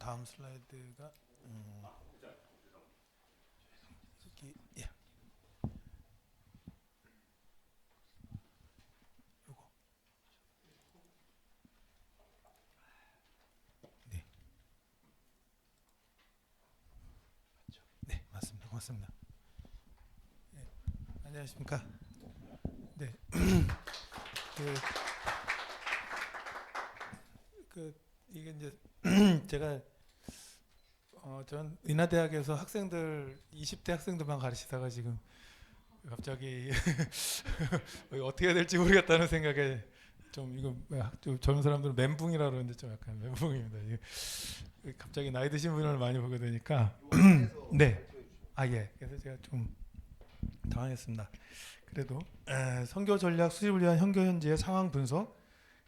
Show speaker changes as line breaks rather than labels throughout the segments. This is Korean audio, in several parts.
다음 슬라이드가 여기 요거 네, 네 맞습니다. 고맙습니다. 네, 안녕하십니까? 네, 그, 이게 이제 제가 전 인하대학에서 학생들 20대 학생들만 가르치다가 지금 갑자기 어떻게 해야 될지 모르겠다는 생각에 좀 이거 좀 젊은 사람들은 멘붕이라 그러는데 좀 약간 멘붕입니다. 이게 갑자기 나이 드신 분을 많이 보게 되니까 네, 예. 그래서 제가 좀 당황했습니다. 그래도 선교 전략 수립을 위한 현교 현지의 상황 분석,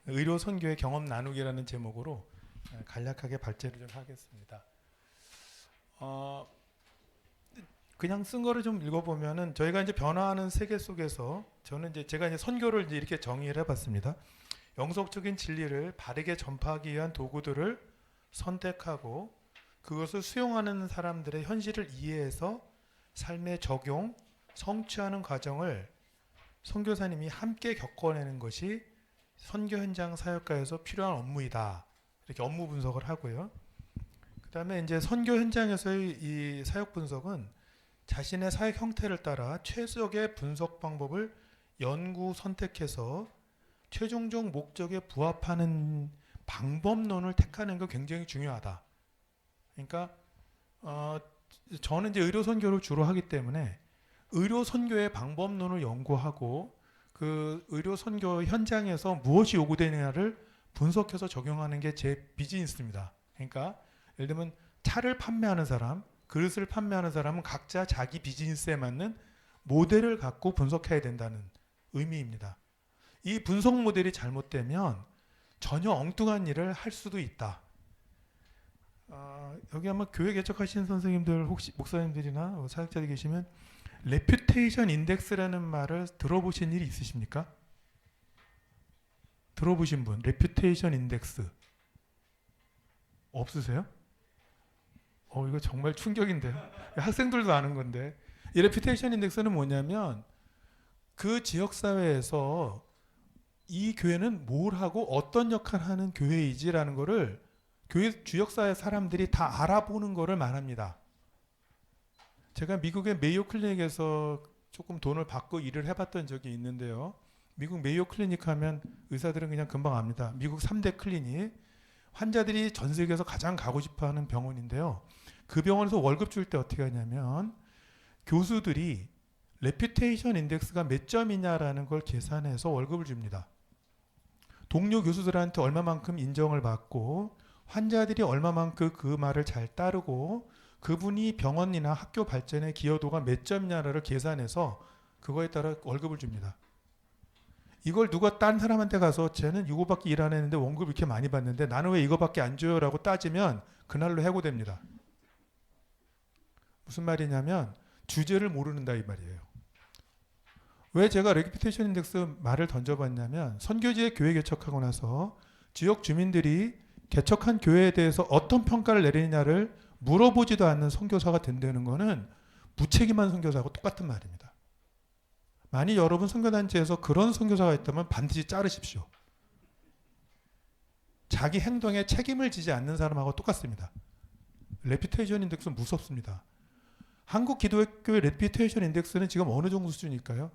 의료 선교의 경험 나누기라는 제목으로 간략하게 발제를 좀 하겠습니다. 그냥 쓴 거를 좀 읽어보면은 저희가 이제 변화하는 세계 속에서 저는 이제 제가 이제 선교를 이제 이렇게 정의를 해봤습니다. 영속적인 진리를 바르게 전파하기 위한 도구들을 선택하고 그것을 수용하는 사람들의 현실을 이해해서 삶에 적용, 성취하는 과정을 선교사님이 함께 겪어내는 것이 선교 현장 사역가에서 필요한 업무이다. 이렇게 업무 분석을 하고요. 그 다음에 이제 선교 현장에서의 이 사역 분석은 자신의 사역 형태를 따라 최적의 분석 방법을 연구 선택해서 최종적 목적에 부합하는 방법론을 택하는 게 굉장히 중요하다. 그러니까 저는 이제 의료 선교를 주로 하기 때문에 의료 선교의 방법론을 연구하고 그 의료 선교 현장에서 무엇이 요구되느냐를 분석해서 적용하는 게 제 비즈니스입니다. 그러니까 예를 들면 차를 판매하는 사람, 그릇을 판매하는 사람은 각자 자기 비즈니스에 맞는 모델을 갖고 분석해야 된다는 의미입니다. 이 분석 모델이 잘못되면 전혀 엉뚱한 일을 할 수도 있다. 여기 아마 교회 개척하시는 선생님들 혹시 목사님들이나 사역자들 계시면 레퓨테이션 인덱스라는 말을 들어보신 일이 있으십니까? 들어보신 분, 레퓨테이션 인덱스 없으세요? 이거 정말 충격인데요. 학생들도 아는 건데 이 레퓨테이션 인덱스는 뭐냐면 그 지역 사회에서 이 교회는 뭘 하고 어떤 역할을 하는 교회이지라는 거를 교회 주역사회 사람들이 다 알아보는 거를 말합니다. 제가 미국의 메이오 클리닉에서 조금 돈을 받고 일을 해봤던 적이 있는데요. 미국 메이오 클리닉 하면 의사들은 그냥 금방 압니다. 미국 3대 클리닉. 환자들이 전 세계에서 가장 가고 싶어하는 병원인데요. 그 병원에서 월급 줄 때 어떻게 하냐면 교수들이 레퓨테이션 인덱스가 몇 점이냐라는 걸 계산해서 월급을 줍니다. 동료 교수들한테 얼마만큼 인정을 받고 환자들이 얼마만큼 그 말을 잘 따르고 그분이 병원이나 학교 발전의 기여도가 몇 점이냐를 계산해서 그거에 따라 월급을 줍니다. 이걸 누가 딴 사람한테 가서 쟤는 이거밖에 일 안 했는데 월급 이렇게 많이 받는데 나는 왜 이거밖에 안 줘요? 라고 따지면 그날로 해고됩니다. 무슨 말이냐면 주제를 모르는다 이 말이에요. 왜 제가 레퓨테이션 인덱스 말을 던져봤냐면 선교지에 교회 개척하고 나서 지역 주민들이 개척한 교회에 대해서 어떤 평가를 내리느냐를 물어보지도 않는 선교사가 된다는 것은 무책임한 선교사하고 똑같은 말입니다. 만약 여러분 선교단체에서 그런 선교사가 있다면 반드시 자르십시오. 자기 행동에 책임을 지지 않는 사람하고 똑같습니다. 레퓨테이션 인덱스는 무섭습니다. 한국 기독교의 레퓨테이션 인덱스는 지금 어느 정도 수준일까요?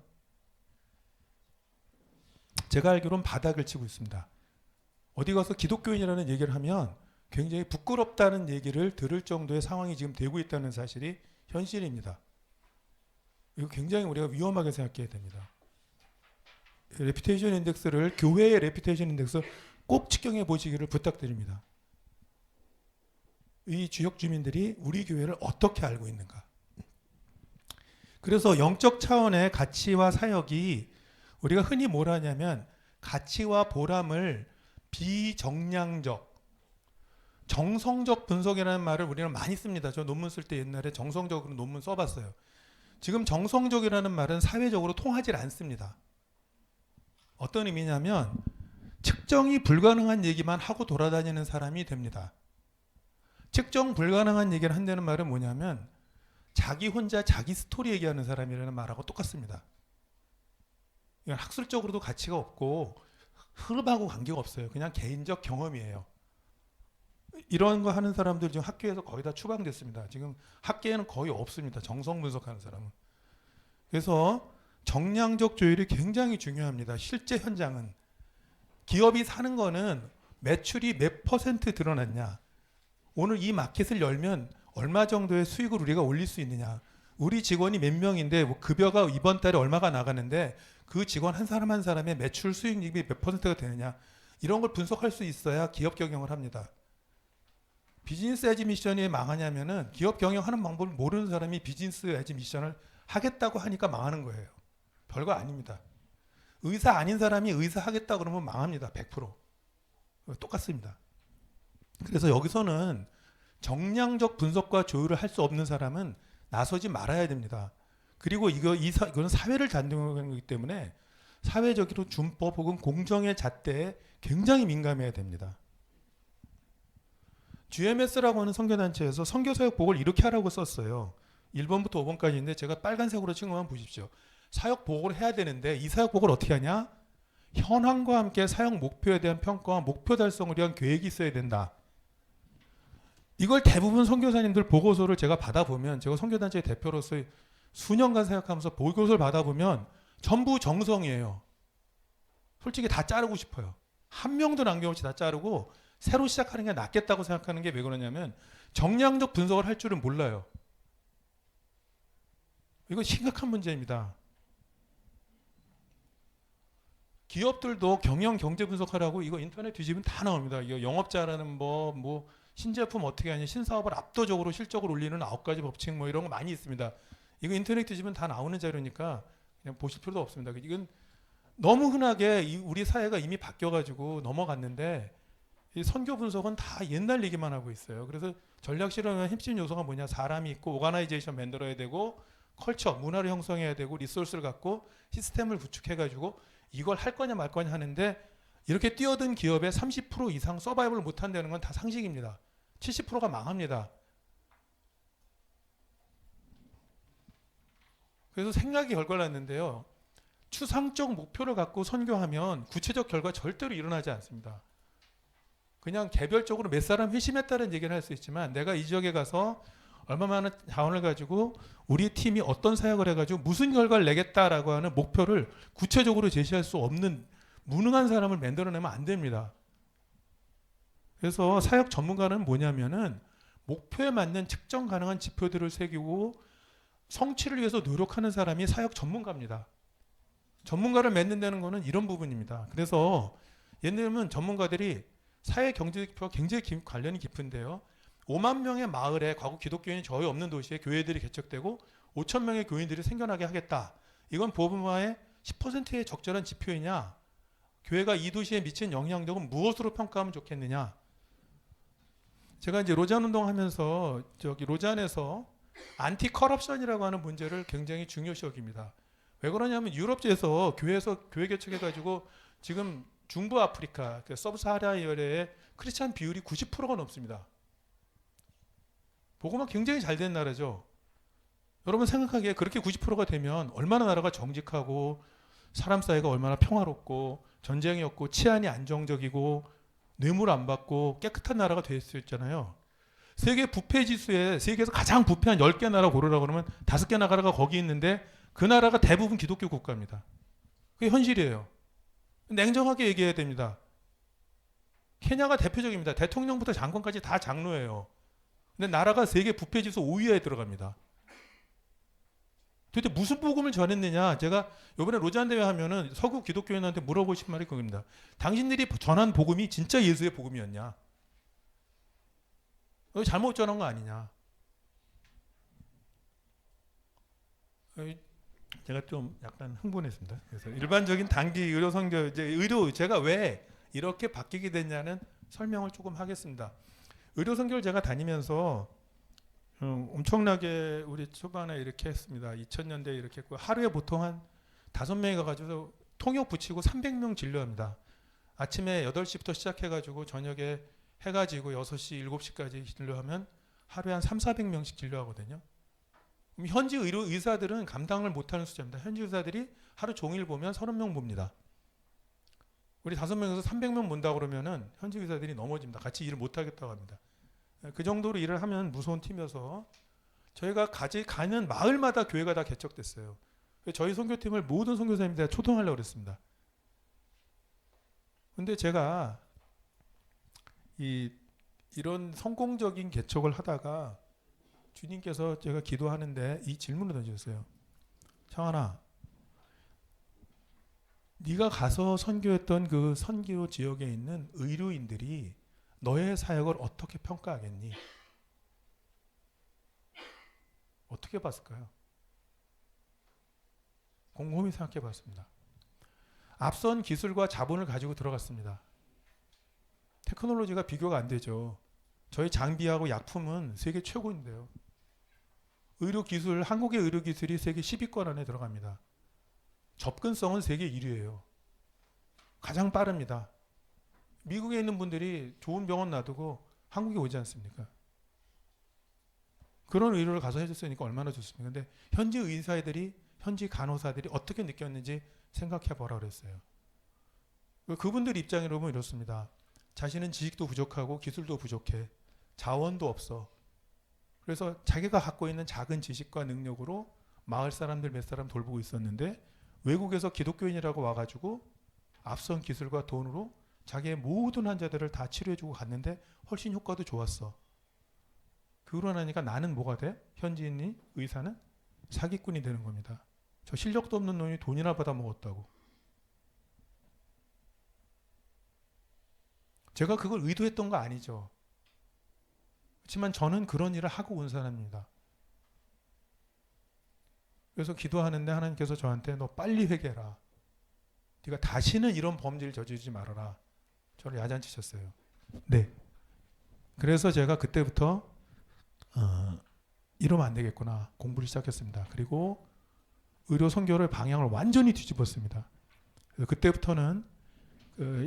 제가 알기로는 바닥을 치고 있습니다. 어디 가서 기독교인이라는 얘기를 하면 굉장히 부끄럽다는 얘기를 들을 정도의 상황이 지금 되고 있다는 사실이 현실입니다. 이거 굉장히 우리가 위험하게 생각해야 됩니다. 레퓨테이션 인덱스를 교회의 레퓨테이션 인덱스 꼭 측정해 보시기를 부탁드립니다. 이 지역 주민들이 우리 교회를 어떻게 알고 있는가? 그래서 영적 차원의 가치와 사역이 우리가 흔히 뭘 하냐면 가치와 보람을 비정량적, 정성적 분석이라는 말을 우리는 많이 씁니다. 저 논문 쓸 때 옛날에 정성적으로 논문 써봤어요. 지금 정성적이라는 말은 사회적으로 통하지 않습니다. 어떤 의미냐면 측정이 불가능한 얘기만 하고 돌아다니는 사람이 됩니다. 측정 불가능한 얘기를 한다는 말은 뭐냐면 자기 혼자 자기 스토리 얘기하는 사람이라는 말하고 똑같습니다. 이건 학술적으로도 가치가 없고 흐름하고 관계가 없어요. 그냥 개인적 경험이에요. 이런 거 하는 사람들 지금 학교에서 거의 다 추방됐습니다. 지금 학계에는 거의 없습니다. 정성 분석하는 사람은. 그래서 정량적 조율이 굉장히 중요합니다. 실제 현장은 기업이 사는 거는 매출이 몇 퍼센트 드러났냐, 오늘 이 마켓을 열면 얼마 정도의 수익을 우리가 올릴 수 있느냐, 우리 직원이 몇 명인데 뭐 급여가 이번 달에 얼마가 나가는데 그 직원 한 사람 한 사람의 매출 수익률이 몇 퍼센트가 되느냐, 이런 걸 분석할 수 있어야 기업 경영을 합니다. 비즈니스 에즈 미션이 망하냐면은 기업 경영하는 방법을 모르는 사람이 비즈니스 에즈 미션을 하겠다고 하니까 망하는 거예요. 별거 아닙니다. 의사 아닌 사람이 의사 하겠다 그러면 망합니다. 100%. 똑같습니다. 그래서 여기서는 정량적 분석과 조율을 할 수 없는 사람은 나서지 말아야 됩니다. 그리고 이거는 사회를 잔등하는 거기 때문에 사회적으로 준법 혹은 공정의 잣대에 굉장히 민감해야 됩니다. GMS라고 하는 선교단체에서 선교사역 보고를 이렇게 하라고 썼어요. 1번부터 5번까지인데 제가 빨간색으로 친 것만 보십시오. 사역 보고를 해야 되는데 이 사역 보고를 어떻게 하냐? 현황과 함께 사역 목표에 대한 평가와 목표 달성을 위한 계획이 있어야 된다. 이걸 대부분 선교사님들 보고서를 제가 받아보면, 제가 선교단체의 대표로서 수년간 사역하면서 보고서를 받아보면 전부 정성이에요. 솔직히 다 자르고 싶어요. 한 명도 남김없이 다 자르고 새로 시작하는 게 낫겠다고 생각하는 게 왜 그러냐면 정량적 분석을 할 줄은 몰라요. 이거 심각한 문제입니다. 기업들도 경영 경제 분석하라고 이거 인터넷 뒤지면 다 나옵니다. 이거 영업자라는 법, 뭐 신제품 어떻게 하냐, 신사업을 압도적으로 실적을 올리는 9가지 법칙 뭐 이런 거 많이 있습니다. 이거 인터넷 뒤지면 다 나오는 자료니까 그냥 보실 필요도 없습니다. 이건 너무 흔하게 우리 사회가 이미 바뀌어가지고 넘어갔는데 이 선교 분석은 다 옛날 얘기만 하고 있어요. 그래서 전략 실험의 핵심 요소가 뭐냐, 사람이 있고 오가나이제이션 만들어야 되고 컬처, 문화를 형성해야 되고 리소스를 갖고 시스템을 구축해가지고 이걸 할 거냐 말 거냐 하는데 이렇게 뛰어든 기업의 30% 이상 서바이벌을 못한다는 건 다 상식입니다. 70%가 망합니다. 그래서 생각이 결과났는데요. 추상적 목표를 갖고 선교하면 구체적 결과 절대로 일어나지 않습니다. 그냥 개별적으로 몇 사람 회심했다는 얘기를 할 수 있지만 내가 이 지역에 가서 얼마 많은 자원을 가지고 우리 팀이 어떤 사역을 해가지고 무슨 결과를 내겠다라고 하는 목표를 구체적으로 제시할 수 없는 무능한 사람을 만들어내면 안 됩니다. 그래서 사역 전문가는 뭐냐면은 목표에 맞는 측정 가능한 지표들을 새기고 성취를 위해서 노력하는 사람이 사역 전문가입니다. 전문가를 맺는다는 거는 이런 부분입니다. 그래서 예를 들면 전문가들이 사회 경제 지표와 굉장히 관련이 깊은데요. 5만 명의 마을에 과거 기독교인이 거의 없는 도시에 교회들이 개척되고 5천 명의 교인들이 생겨나게 하겠다. 이건 보험화의 10%의 적절한 지표이냐? 교회가 이 도시에 미친 영향력은 무엇으로 평가하면 좋겠느냐? 제가 이제 로잔 운동하면서 로잔에서 안티 커럽션이라고 하는 문제를 굉장히 중요시 여깁니다. 왜 그러냐면 유럽에서 교회에서 교회 개척해가지고 지금 중부 아프리카, 서브사하라의 크리스찬 비율이 90%가 넘습니다. 복음화 굉장히 잘 된 나라죠. 여러분 생각하기에 그렇게 90%가 되면 얼마나 나라가 정직하고 사람 사이가 얼마나 평화롭고 전쟁이 없고 치안이 안정적이고 뇌물 안 받고 깨끗한 나라가 될 수 있잖아요. 세계 부패 지수에 세계에서 가장 부패한 10개 나라 고르라고 그러면 5개 나라가 거기 있는데 그 나라가 대부분 기독교 국가입니다. 그게 현실이에요. 냉정하게 얘기해야 됩니다. 케냐가 대표적입니다. 대통령부터 장관까지 다 장로예요. 근데 나라가 세계 부패 지수 5위에 들어갑니다. 도대체 무슨 복음을 전했느냐? 제가 이번에 로잔 대회 하면은 서구 기독교인한테 물어보신 말이 그겁니다. 당신들이 전한 복음이 진짜 예수의 복음이었냐? 잘못 전한 거 아니냐? 제가 좀 약간 흥분했습니다. 그래서 일반적인 단기 의료 선교, 이제 의료, 제가 왜 이렇게 바뀌게 됐냐는 설명을 조금 하겠습니다. 의료 선교를 제가 다니면서 엄청나게 우리 초반에 이렇게 했습니다. 2000년대에 이렇게 했고 하루에 보통 한 5명이 가가지고 통역 붙이고 300명 진료합니다. 아침에 8시부터 시작해가지고 저녁에 해가지고 6시, 7시까지 진료하면 하루에 한 300~400명씩 진료하거든요. 그럼 현지 의사들은 감당을 못하는 숫자입니다. 현지 의사들이 하루 종일 보면 30명 봅니다. 우리 5명에서 300명 본다 그러면은 현지 의사들이 넘어집니다. 같이 일을 못하겠다고 합니다. 그 정도로 일을 하면 무서운 팀이어서 저희가 가는 마을마다 교회가 다 개척됐어요. 저희 선교팀을 모든 선교사님들 초청하려고 그랬습니다. 근데 제가 이런 성공적인 개척을 하다가 주님께서 제가 기도하는데 이 질문을 던졌어요. 창환아, 네가 가서 선교했던 그 선교 지역에 있는 의료인들이 너의 사역을 어떻게 평가하겠니? 어떻게 봤을까요? 곰곰이 생각해 봤습니다. 앞선 기술과 자본을 가지고 들어갔습니다. 테크놀로지가 비교가 안 되죠. 저희 장비하고 약품은 세계 최고인데요. 의료기술, 한국의 의료기술이 세계 10위권 안에 들어갑니다. 접근성은 세계 1위예요. 가장 빠릅니다. 미국에 있는 분들이 좋은 병원 놔두고 한국에 오지 않습니까? 그런 의료를 가서 해줬으니까 얼마나 좋습니까? 근데 현지 의사들이, 현지 간호사들이 어떻게 느꼈는지 생각해 보라 그랬어요. 그분들 입장으로 보면 이렇습니다. 자신은 지식도 부족하고 기술도 부족해. 자원도 없어. 그래서 자기가 갖고 있는 작은 지식과 능력으로 마을 사람들 몇 사람 돌보고 있었는데 외국에서 기독교인이라고 와가지고 앞선 기술과 돈으로 자기의 모든 환자들을 다 치료해주고 갔는데 훨씬 효과도 좋았어. 그러고 나니까 나는 뭐가 돼? 현지인이 의사는 사기꾼이 되는 겁니다. 저 실력도 없는 놈이 돈이나 받아 먹었다고. 제가 그걸 의도했던 거 아니죠. 그렇지만 저는 그런 일을 하고 온 사람입니다. 그래서 기도하는데 하나님께서 저한테 너 빨리 회개해라. 네가 다시는 이런 범죄를 저지르지 말아라. 저를 야단치셨어요. 네. 그래서 제가 그때부터 이러면 안 되겠구나. 공부를 시작했습니다. 그리고 의료 선교를 방향을 완전히 뒤집었습니다. 그래서 그때부터는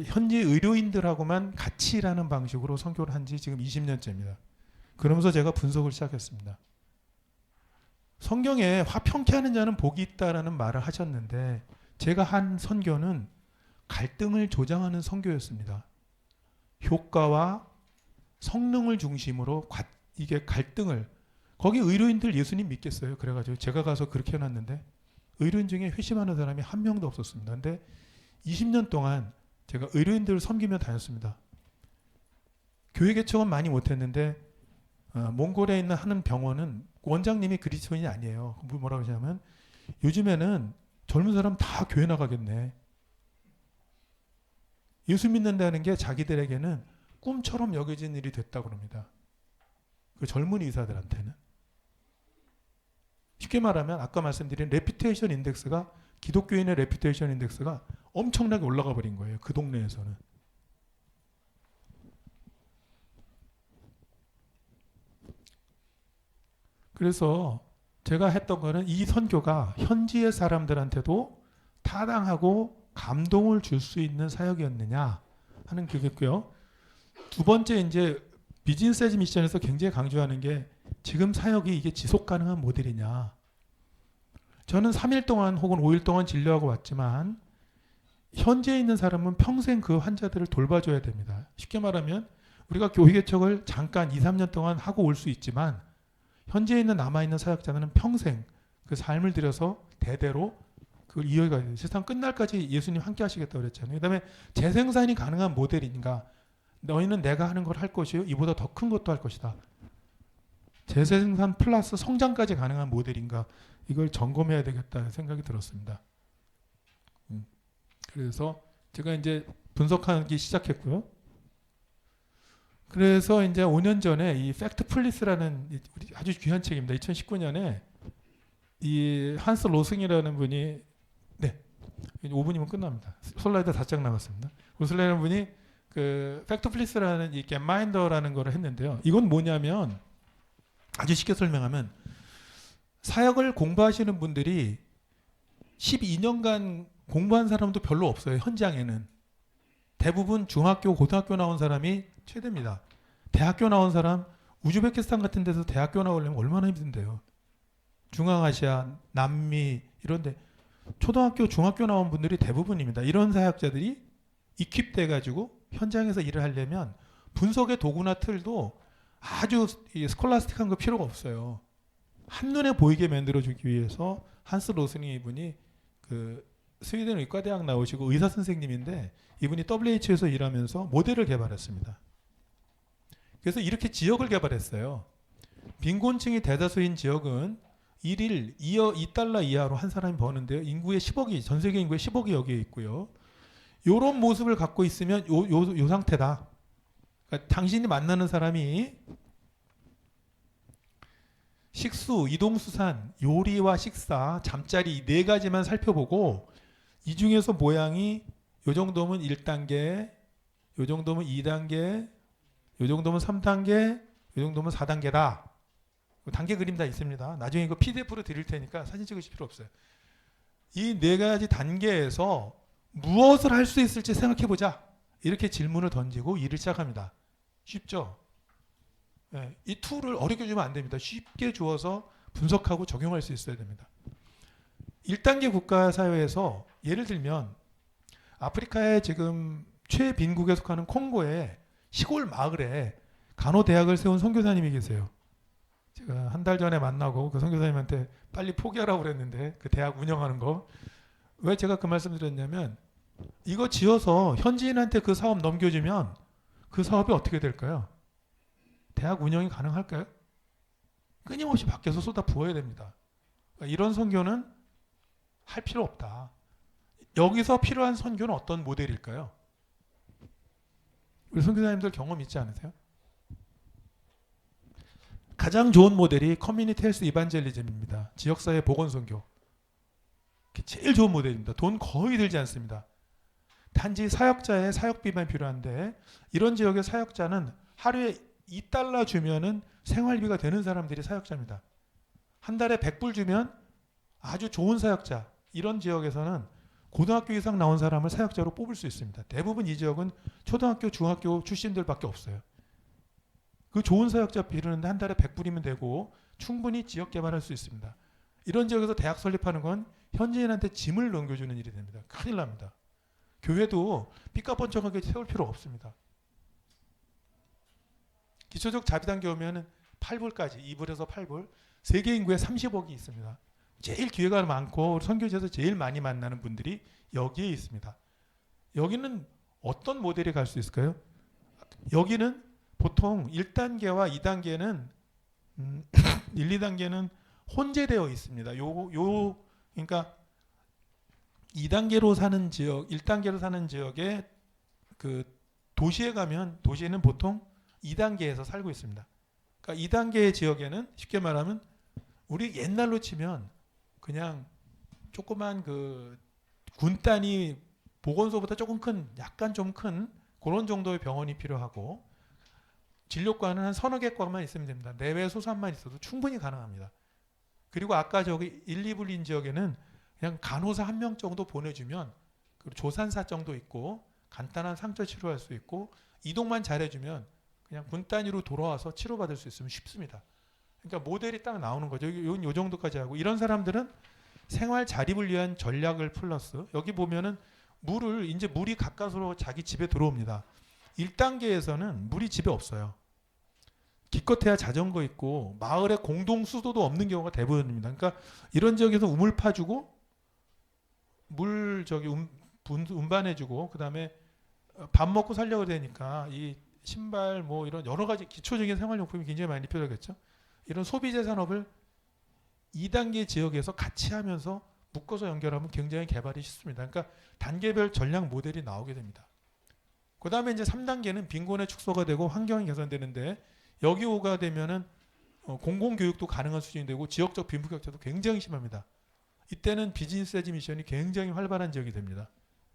현지 의료인들하고만 같이 일하는 방식으로 선교를 한 지 지금 20년째입니다. 그러면서 제가 분석을 시작했습니다. 성경에 화평케 하는 자는 복이 있다라는 말을 하셨는데 제가 한 선교는 갈등을 조장하는 선교였습니다. 효과와 성능을 중심으로 이게 갈등을 거기 의료인들 예수님 믿겠어요. 그래가지고 제가 가서 그렇게 해놨는데 의료인 중에 회심하는 사람이 한 명도 없었습니다. 근데 20년 동안 제가 의료인들을 섬기며 다녔습니다. 교회 개척은 많이 못했는데 몽골에 있는 한 병원은 원장님이 그리스도인이 아니에요. 뭐라고 하냐면 요즘에는 젊은 사람 다 교회 나가겠네. 예수 믿는다는 게 자기들에게는 꿈처럼 여겨진 일이 됐다고 합니다. 그 젊은 의사들한테는. 쉽게 말하면 아까 말씀드린 레퓨테이션 인덱스가 기독교인의 레퓨테이션 인덱스가 엄청나게 올라가 버린 거예요. 그 동네에서는. 그래서 제가 했던 거는 이 선교가 현지의 사람들한테도 타당하고 감동을 줄 수 있는 사역이었느냐 하는 그게고요. 두 번째 이제 비즈니스 에즈 미션에서 굉장히 강조하는 게 지금 사역이 이게 지속 가능한 모델이냐. 저는 3일 동안 혹은 5일 동안 진료하고 왔지만 현지에 있는 사람은 평생 그 환자들을 돌봐줘야 됩니다. 쉽게 말하면 우리가 교회 개척을 잠깐 2, 3년 동안 하고 올 수 있지만 현지에 있는 남아있는 사역자들은 평생 그 삶을 들여서 대대로 그걸 이어가야 돼요. 세상 끝날까지 예수님 함께 하시겠다고 그랬잖아요. 그 다음에 재생산이 가능한 모델인가. 너희는 내가 하는 걸 할 것이요. 이보다 더 큰 것도 할 것이다. 재생산 플러스 성장까지 가능한 모델인가. 이걸 점검해야 되겠다는 생각이 들었습니다. 그래서 제가 이제 분석하기 시작했고요. 그래서 이제 5년 전에 이 팩트 플리스라는 아주 귀한 책입니다. 2019년에 이 한스 로승이라는 분이 5분이면 끝납니다. 슬라이드 4장 남았습니다. 로슬라는 분이 그 팩트 플리스라는 이 겟마인더라는 거를 했는데요. 이건 뭐냐면 아주 쉽게 설명하면 사역을 공부하시는 분들이 12년간 공부한 사람도 별로 없어요. 현장에는. 대부분 중학교, 고등학교 나온 사람이 최대입니다. 대학교 나온 사람 우즈베키스탄 같은 데서 대학교 나오려면 얼마나 힘든데요. 중앙아시아, 남미 이런데 초등학교, 중학교 나온 분들이 대부분입니다. 이런 사역자들이 익힙돼 가지고 현장에서 일을 하려면 분석의 도구나 틀도 아주 스콜라스틱한 거 필요가 없어요. 한눈에 보이게 만들어주기 위해서 한스 로스닝 이분이 그 스웨덴 의과대학 나오시고 의사 선생님인데 이분이 WHO에서 일하면서 모델을 개발했습니다. 그래서 이렇게 지역을 개발했어요. 빈곤층이 대다수인 지역은 1일 2달러 이하로 한 사람이 버는데요. 인구의 10억이, 전 세계 인구의 10억이 여기에 있고요. 이런 모습을 갖고 있으면 요 상태다. 그러니까 당신이 만나는 사람이 식수, 이동수산, 요리와 식사, 잠자리 이 네 가지만 살펴보고 이 중에서 모양이 요 정도면 1단계, 요 정도면 2단계, 요 정도면 3단계, 요 정도면 4단계다. 단계 그림 다 있습니다. 나중에 이거 PDF로 드릴 테니까 사진 찍으실 필요 없어요. 이 네 가지 단계에서 무엇을 할 수 있을지 생각해보자. 이렇게 질문을 던지고 일을 시작합니다. 쉽죠? 네, 이 툴을 어렵게 주면 안 됩니다. 쉽게 주어서 분석하고 적용할 수 있어야 됩니다. 1단계 국가 사회에서 예를 들면 아프리카의 지금 최빈국에 속하는 콩고의 시골 마을에 간호대학을 세운 선교사님이 계세요. 제가 한 달 전에 만나고 그 선교사님한테 빨리 포기하라고 그랬는데 그 대학 운영하는 거. 왜 제가 그 말씀 드렸냐면 이거 지어서 현지인한테 그 사업 넘겨주면 그 사업이 어떻게 될까요? 대학 운영이 가능할까요? 끊임없이 밖에서 쏟아 부어야 됩니다. 그러니까 이런 선교는 할 필요 없다. 여기서 필요한 선교는 어떤 모델일까요? 우리 선교사님들 경험 있지 않으세요? 가장 좋은 모델이 커뮤니티 헬스 이반젤리즘입니다. 지역사회 보건선교. 제일 좋은 모델입니다. 돈 거의 들지 않습니다. 단지 사역자의 사역비만 필요한데 이런 지역의 사역자는 하루에 2달러 주면은 생활비가 되는 사람들이 사역자입니다. 한 달에 100불 주면 아주 좋은 사역자. 이런 지역에서는 고등학교 이상 나온 사람을 사역자로 뽑을 수 있습니다. 대부분 이 지역은 초등학교, 중학교 출신들밖에 없어요. 그 좋은 사역자 비르는데 한 달에 100불이면 되고 충분히 지역 개발할 수 있습니다. 이런 지역에서 대학 설립하는 건 현지인한테 짐을 넘겨주는 일이 됩니다. 큰일 납니다. 교회도 삐까번쩍하게 세울 필요 없습니다. 기초적 자비단계 오면 8불까지 2불에서 8불 세계 인구의 30억이 있습니다. 제일 기회가 많고 선교지에서 제일 많이 만나는 분들이 여기에 있습니다. 여기는 어떤 모델이 갈 수 있을까요? 여기는 보통 1단계와 2단계는 1, 2단계는 혼재되어 있습니다. 그러니까 2단계로 사는 지역, 1단계로 사는 지역에 그 도시에 가면 도시에는 보통 2단계에서 살고 있습니다. 그러니까 2단계의 지역에는 쉽게 말하면 우리 옛날로 치면 그냥 조그만 그 군단위 보건소보다 조금 큰, 약간 좀 큰 그런 정도의 병원이 필요하고 진료과는 한 서너 개 과만 있으면 됩니다. 내외 소산만 있어도 충분히 가능합니다. 그리고 아까 저기 1, 2불린 지역에는 그냥 간호사 한 명 정도 보내주면 그리고 조산사 정도 있고 간단한 상처 치료할 수 있고 이동만 잘해주면 그냥 군 단위로 돌아와서 치료받을 수 있으면 쉽습니다. 그러니까 모델이 딱 나오는 거죠. 요 정도까지 하고 이런 사람들은 생활 자립을 위한 전략을 플러스 여기 보면은 물이 가까스로 자기 집에 들어옵니다. 1단계에서는 물이 집에 없어요. 기껏해야 자전거 있고 마을에 공동 수도도 없는 경우가 대부분입니다. 그러니까 이런 지역에서 우물 파주고 물 운반해주고 그다음에 밥 먹고 살려고 되니까 이 신발 뭐 이런 여러 가지 기초적인 생활용품이 굉장히 많이 필요하겠죠. 이런 소비재 산업을 2단계 지역에서 같이 하면서 묶어서 연결하면 굉장히 개발이 쉽습니다. 그러니까 단계별 전략 모델이 나오게 됩니다. 그 다음에 이제 3단계는 빈곤의 축소가 되고 환경이 개선되는데 여기 오가 되면은 공공교육도 가능한 수준이 되고 지역적 빈부격차도 굉장히 심합니다. 이때는 비즈니스 에지 미션이 굉장히 활발한 지역이 됩니다.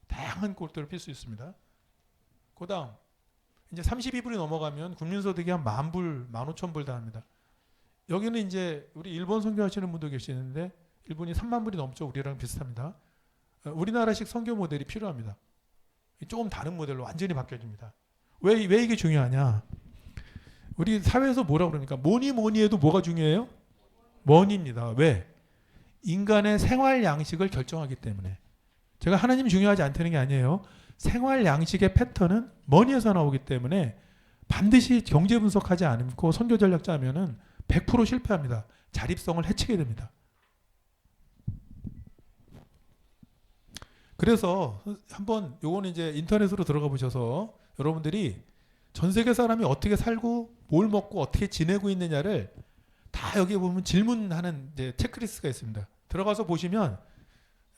다양한 골들을 필 수 있습니다. 그 다음 이제 32불이 넘어가면 국민소득이 한 10,000불, 15,000불 다 합니다. 여기는 이제 우리 일본 선교하시는 분도 계시는데 일본이 30,000불이 넘죠. 우리랑 비슷합니다. 우리나라식 선교 모델이 필요합니다. 조금 다른 모델로 완전히 바뀌어집니다. 왜 이게 중요하냐? 우리 사회에서 뭐라고 그러니까 뭐니 해도 뭐가 중요해요? 머니입니다. 왜? 인간의 생활 양식을 결정하기 때문에. 제가 하나님 중요하지 않다는 게 아니에요. 생활 양식의 패턴은 머니에서 나오기 때문에 반드시 경제 분석하지 않고 선교 전략 짜면은 100% 실패합니다. 자립성을 해치게 됩니다. 그래서 한번 요거는 이제 인터넷으로 들어가 보셔서 여러분들이 전 세계 사람이 어떻게 살고 뭘 먹고 어떻게 지내고 있느냐를 다 여기 보면 질문하는 이제 체크리스트가 있습니다. 들어가서 보시면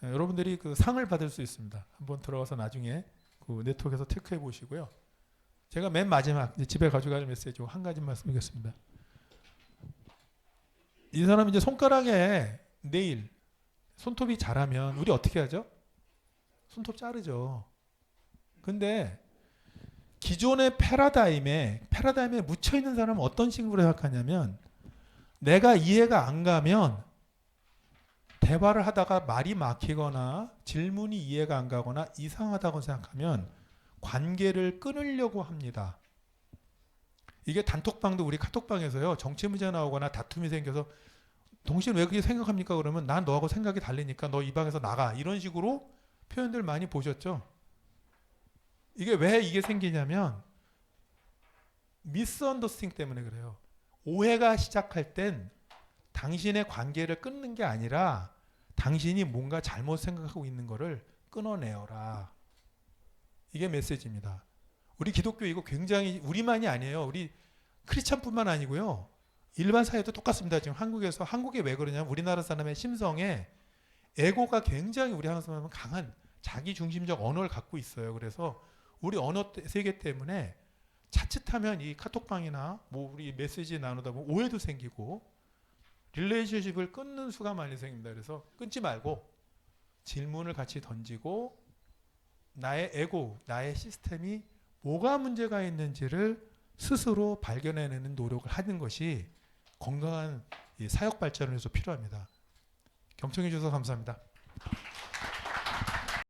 여러분들이 그 상을 받을 수 있습니다. 한번 들어가서 나중에 그 네트워크에서 체크해 보시고요. 제가 맨 마지막 이제 집에 가져갈 메시지 한 가지 말씀드리겠습니다. 이 사람 이제 손가락에 네일 손톱이 자라면 우리 어떻게 하죠? 손톱 자르죠. 근데 기존의 패러다임에 묻혀 있는 사람은 어떤 식으로 생각하냐면 내가 이해가 안 가면 대화를 하다가 말이 막히거나 질문이 이해가 안 가거나 이상하다고 생각하면 관계를 끊으려고 합니다. 이게 단톡방도 우리 카톡방에서요. 정치 문제 나오거나 다툼이 생겨서 동시에 왜 그렇게 생각합니까? 그러면 난 너하고 생각이 다르니까 너 이 방에서 나가. 이런 식으로 표현들 많이 보셨죠? 이게 왜 이게 생기냐면 미스언더스팅 때문에 그래요. 오해가 시작할 땐 당신의 관계를 끊는 게 아니라 당신이 뭔가 잘못 생각하고 있는 거를 끊어내어라. 이게 메시지입니다. 우리 기독교 이거 굉장히 우리만이 아니에요. 우리 크리스찬뿐만 아니고요. 일반 사회도 똑같습니다. 지금 한국에 왜 그러냐면 우리나라 사람의 심성에 에고가 굉장히 우리 한국 사람은 강한 자기중심적 언어를 갖고 있어요. 그래서 우리 언어 세계 때문에 자칫하면 이 카톡방이나 뭐 우리 메시지 나누다 보면 오해도 생기고 릴레이션십을 끊는 수가 많이 생깁니다. 그래서 끊지 말고 질문을 같이 던지고 나의 에고, 나의 시스템이 뭐가 문제가 있는지를 스스로 발견해내는 노력을 하는 것이 건강한 사역 발전을 위해서 필요합니다. 경청해 주셔서 감사합니다.